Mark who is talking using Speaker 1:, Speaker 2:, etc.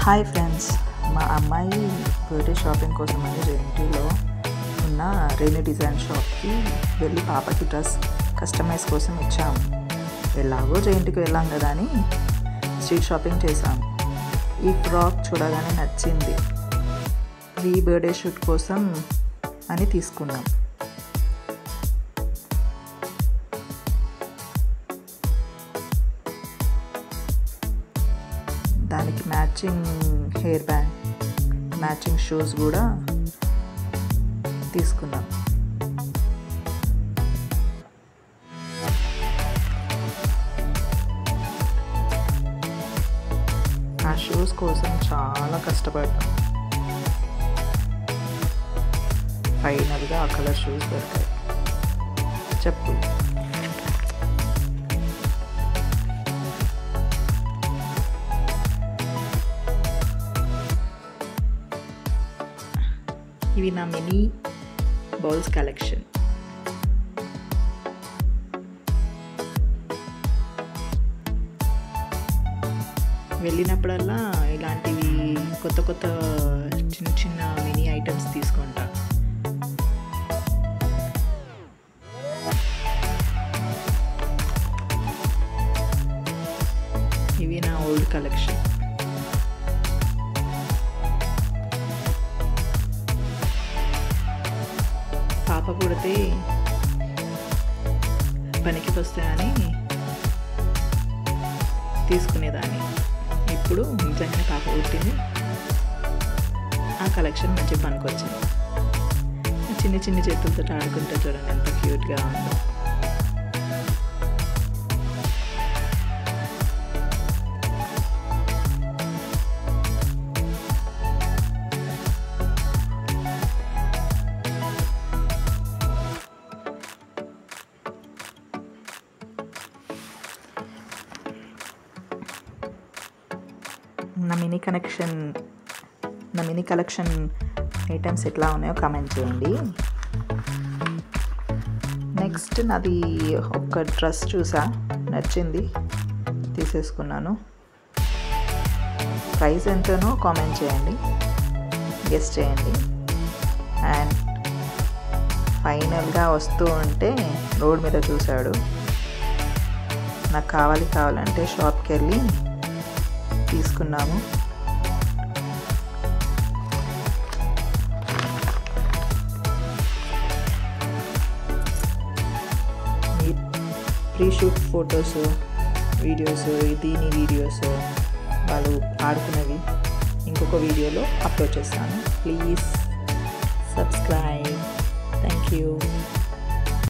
Speaker 1: Hi friends, మా అమ్మాయి birthday shopping కోసం అని రెంటిలో ఉన్న రేణి డిజైన్ షాప్కి వెళ్ళి పాపకి డ్రెస్ కస్టమైజ్ కోసం ఇచ్చాము. ఎలాగో జయంతికి వెళ్ళాం కదా అని స్ట్రీట్ షాపింగ్ చేసాము. ఈ ఫ్రాక్ చూడగానే నచ్చింది. ప్రీ బర్త్డే షూట్ కోసం అని తీసుకున్నాం. దానికి matching hair band, matching shoes కూడా తీసుకున్నాం. ఆ షూస్ కోసం చాలా కష్టపడ్డాం. ఫైనల్గా ఆ కలర్ షూస్ దొరికాయి. చెప్పులు ఇవి నా మినీ బౌల్స్ కలెక్షన్. వెళ్ళినప్పుడల్లా ఇలాంటివి కొత్త కొత్త చిన్న చిన్న మినీ ఐటమ్స్ తీసుకుంటా. ఇవి నా ఓల్డ్ కలెక్షన్. పాప పుడితే పనికి వస్తాయని తీసుకునేదాన్ని. ఇప్పుడు నిజంగానే పాప పుట్టింది. ఆ కలెక్షన్ మంచి పనికొచ్చింది. చిన్న చిన్న చేతులతో ఆడుకుంటే చూడండి ఎంత క్యూట్గా ఉందో. నా మినీ కలెక్షన్ ఐటమ్స్ ఎట్లా ఉన్నాయో కామెంట్ చేయండి. నెక్స్ట్ నాది ఒక డ్రెస్ చూసా, నచ్చింది, తీసేసుకున్నాను. ప్రైస్ ఎంతనో కామెంట్ చేయండి, గెస్ చేయండి. అండ్ ఫైనల్గా వస్తూ ఉంటే రోడ్ మీద చూశాడు. నాకు కావాలంటే షాప్కి వెళ్ళి తీసుకున్నాము. ప్రీ షూట్ ఫొటోస్, వీడియోస్, దీని వీడియోస్ వాళ్ళు ఆడుకున్నవి ఇంకొక వీడియోలో అప్లోడ్ చేస్తాను. Please subscribe. Thank you.